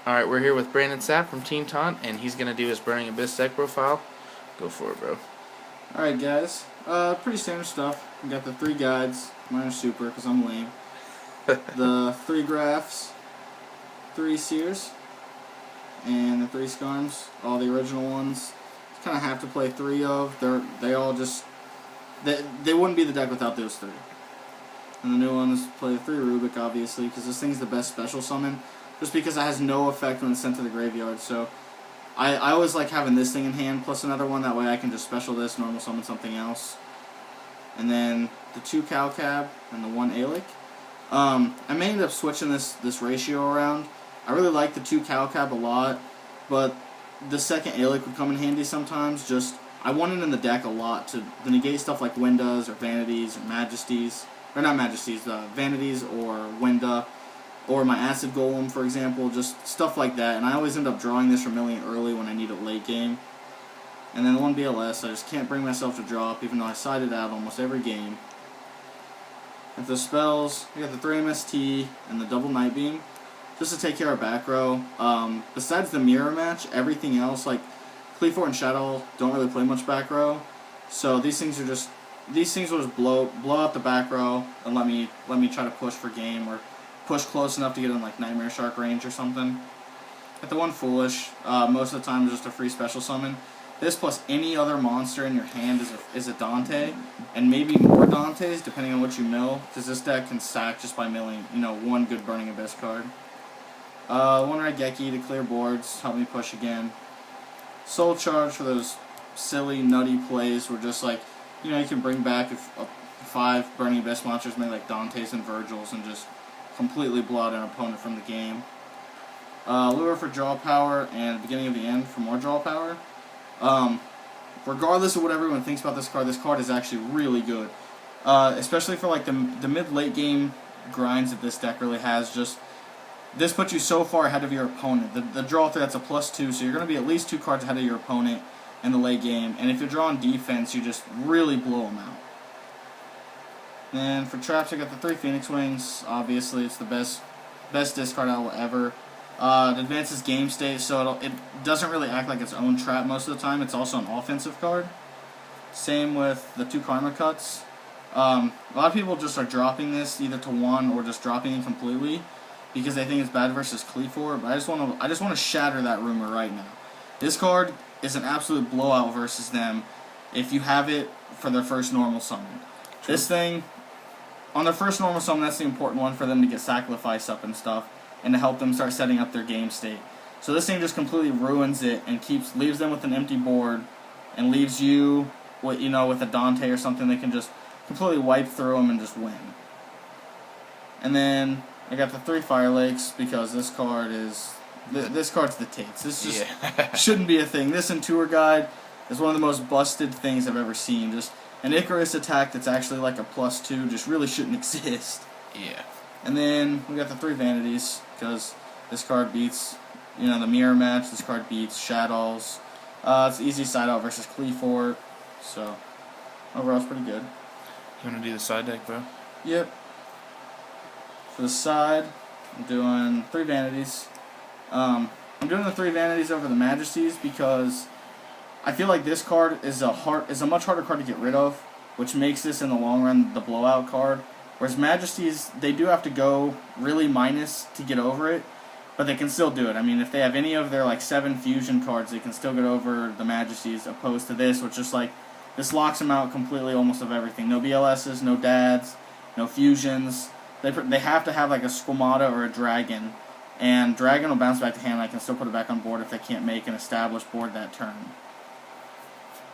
Alright, we're here with Brandon Sapp from Team Taunt, and he's going to do his Burning Abyss deck profile. Go for it, bro. Alright guys, pretty standard stuff. We got the 3 guides, mine are super because I'm lame. The 3 graphs, 3 seers, and the 3 skarms, all the original ones. Kind of have to play 3 of. They all just they wouldn't be the deck without those 3. And the new ones play the 3 Rubik obviously because this thing's the best special summon, just because it has no effect when it's sent to the graveyard. So I always like having this thing in hand plus another one, that way I can just special this, normal summon something else. And then the 2 Calcab and the 1 Alic. I may end up switching this ratio around. I really like the 2 Calcab a lot, but the second Alic would come in handy sometimes. Just I want it in the deck a lot to negate stuff like Windas or Vanities or Majesties. Or not Majesties, Vanities or Winda. Or my Acid Golem, for example, just stuff like that. And I always end up drawing this for milling early when I need it late game. And then the 1 BLS, I just can't bring myself to drop, even though I side it out almost every game. With the spells, we got the 3 MST and the double Night Beam, just to take care of back row. Besides the mirror match, everything else, like Cleafort and Shadow, don't really play much back row. So these things will just blow out the back row and let me try to push for game, or push close enough to get in like Nightmare Shark range or something. At the 1 Foolish, most of the time just a free special summon. This plus any other monster in your hand is a Dante, and maybe more Dantes depending on what you mill, because this deck can sack just by milling, 1 good Burning Abyss card. 1 Raigeki to clear boards, help me push again. Soul Charge for those silly, nutty plays where just like, you can bring back 5 Burning Abyss monsters, maybe like Dantes and Virgils, and just completely blow out an opponent from the game. Lure for draw power, and beginning of the end for more draw power. Regardless of what everyone thinks about this card is actually really good. Especially for like the mid-late game grinds that this deck really has. Just this puts you so far ahead of your opponent. The draw threat's a +2, so you're going to be at least 2 cards ahead of your opponent in the late game. And if you're drawing defense, you just really blow them out. And for traps, I got the 3 Phoenix Wings. Obviously, it's the best discard I will ever. It advances game state, so it doesn't really act like its own trap most of the time. It's also an offensive card. Same with the 2 Karma Cuts. A lot of people just are dropping this either to 1 or just dropping it completely because they think it's bad versus Cleafort. But I just want to shatter that rumor right now. This card is an absolute blowout versus them if you have it for their first normal summon. True. This thing, on their first normal summon, that's the important one for them to get Sacrifice up and stuff, and to help them start setting up their game state. So this thing just completely ruins it and leaves them with an empty board, and leaves you with a Dante or something. They can just completely wipe through them and just win. And then I got the 3 Fire Lakes because this card's the tits. This just shouldn't be a thing. This and Tour Guide is one of the most busted things I've ever seen. Just an Icarus attack that's actually like a +2 just really shouldn't exist. Yeah. And then we got the 3 Vanities, because this card beats, the mirror match. This card beats Shadows. It's easy side out versus Cleafort. So overall, it's pretty good. You want to do the side deck, bro? Yep. For the side, I'm doing 3 Vanities. I'm doing the 3 Vanities over the Majesties because I feel like this card is a much harder card to get rid of, which makes this in the long run the blowout card. Whereas Majesties, they do have to go really minus to get over it, but they can still do it. I mean, if they have any of their like 7 fusion cards, they can still get over the Majesties, opposed to this, which just like, this locks them out completely almost of everything. No BLSs, no dads, no fusions. They have to have like a Squamata or a Dragon, and Dragon will bounce back to hand, and I can still put it back on board if they can't make an established board that turn.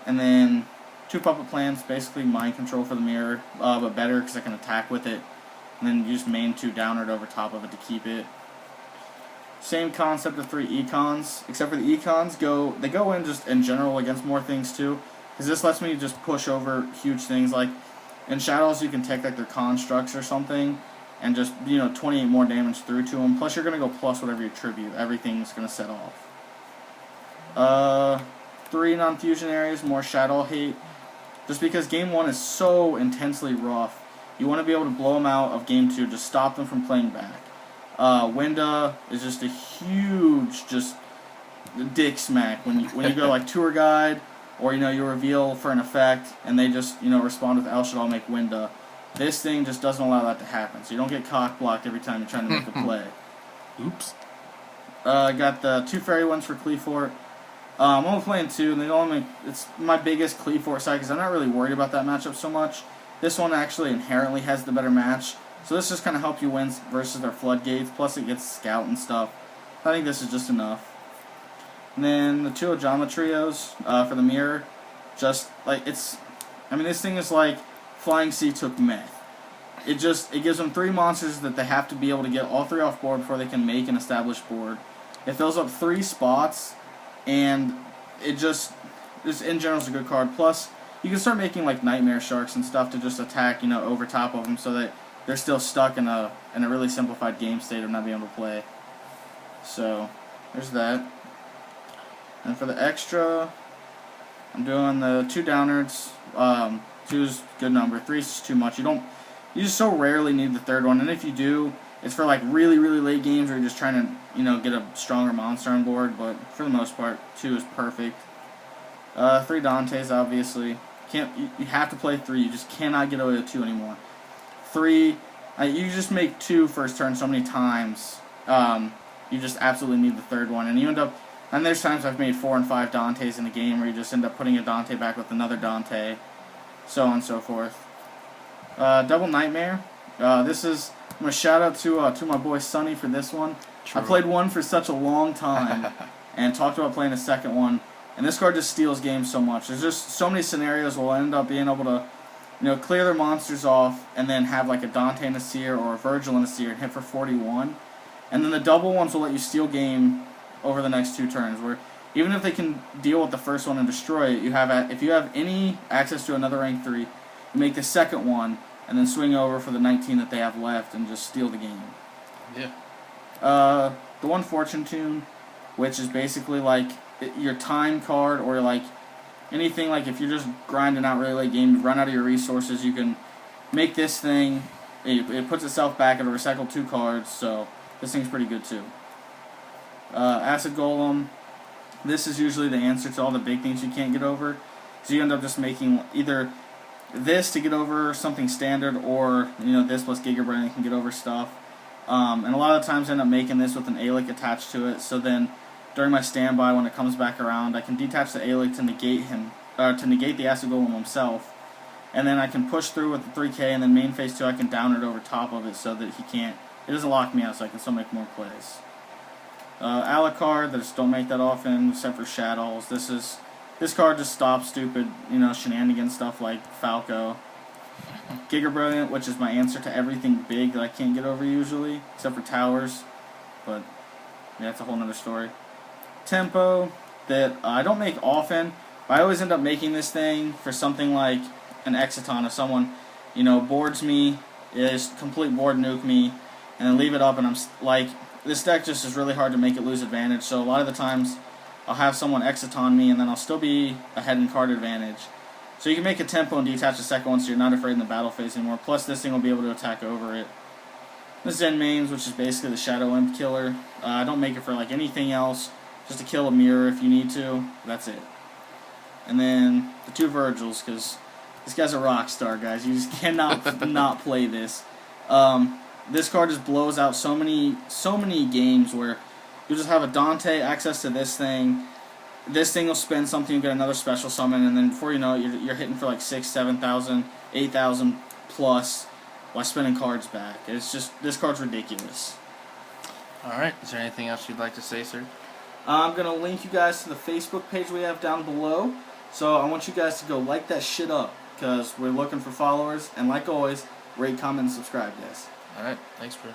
And then 2 Puppet Plans, basically mind control for the mirror, but better because I can attack with it. And then use main 2 Downward over top of it to keep it. Same concept of 3 Econs, except for the Econs they go in just in general against more things too. Because this lets me just push over huge things, like in Shadows you can take like their constructs or something and just 28 more damage through to them. Plus you're gonna go plus whatever you tribute. Everything's gonna set off. 3 non-fusion areas, more Shadow hate. Just because Game 1 is so intensely rough, you want to be able to blow them out of Game 2, just stop them from playing back. Winda is just a huge, just dick smack when you go like tour guide, or you reveal for an effect and they just respond with El Shaddai make Winda. This thing just doesn't allow that to happen, so you don't get cock blocked every time you're trying to make a play. Oops. Got the 2 fairy ones for Cleafort. I'm only playing 2, and it's my biggest Cleafort side because I'm not really worried about that matchup so much. This one actually inherently has the better match, so this just kind of helps you win versus their floodgates. Plus, it gets scout and stuff. I think this is just enough. And then the 2 Ojama trios for the mirror, just like this thing is like Flying Sea took meth. It gives them 3 monsters that they have to be able to get all 3 off board before they can make an established board. It fills up 3 spots, and it just in general is a good card. Plus, you can start making like Nightmare Sharks and stuff to just attack over top of them, so that they're still stuck in a really simplified game state of not being able to play. So there's that. And for the extra, I'm doing the 2 downards. 2 is a good number. 3 is too much. You just so rarely need the 3rd one, and if you do, it's for like really, really late games where you're just trying to get a stronger monster on board. But for the most part, 2 is perfect. 3 Dantes, obviously. You have to play 3. You just cannot get away with 2 anymore. 3, you just make 2 first turn so many times. You just absolutely need the 3rd one, and you end up. And there's times I've made 4 and 5 Dantes in a game where you just end up putting a Dante back with another Dante, so on and so forth. Double Nightmare. I'm gonna shout out to my boy Sonny for this one. True. I played 1 for such a long time, and talked about playing a 2nd one. And this card just steals games so much. There's just so many scenarios where we'll end up being able to, clear their monsters off, and then have like a Dante and a Seer or a Virgil and a Seer and hit for 41. And then the double ones will let you steal game over the next 2 turns, where even if they can deal with the first one and destroy it, if you have any access to another rank 3, you make the 2nd one and then swing over for the 19 that they have left and just steal the game. Yeah. The 1 Fortune Tune, which is basically like your time card, or like anything like if you're just grinding out really late game, you run out of your resources, you can make this thing. It puts itself back, it'll recycle 2 cards, so this thing's pretty good too. Acid Golem. This is usually the answer to all the big things you can't get over. So you end up just making either this to get over something standard, or this plus Giga Brain can get over stuff. And a lot of times I end up making this with an Aelic attached to it. So then during my standby, when it comes back around, I can detach the Aelic to negate him, to negate the Acid Golem himself. And then I can push through with the 3K, and then main phase 2 I can down it over top of it so that it doesn't lock me out, so I can still make more plays. Alucard, I just don't make that often, except for Shadows. This card just stops stupid, shenanigans stuff like Falco. Giga Brilliant, which is my answer to everything big that I can't get over usually, except for towers. But yeah, that's a whole nother story. Tempo, that I don't make often, but I always end up making this thing for something like an Exiton. If someone, boards me, is complete board nuke me, and then leave it up, and I'm like, this deck just is really hard to make it lose advantage, so a lot of the times I'll have someone Exiton me, and then I'll still be ahead in card advantage. So you can make a tempo and detach the 2nd one, so you're not afraid in the battle phase anymore. Plus, this thing will be able to attack over it. The Zen Mains, which is basically the Shadow Imp killer. I don't make it for like anything else, just to kill a mirror if you need to. That's it. And then the 2 Virgils, because this guy's a rock star, guys. You just cannot not play this. This card just blows out so many games where you just have a Dante access to this thing. This thing will spend something, you get another special summon, and then before you know it, you're hitting for like 6,000, 7,000, 8,000 plus while spending cards back. It's just, this card's ridiculous. Alright, is there anything else you'd like to say, sir? I'm going to link you guys to the Facebook page we have down below. So I want you guys to go like that shit up, because we're looking for followers. And like always, rate, comment, and subscribe, guys. Alright, thanks, bro.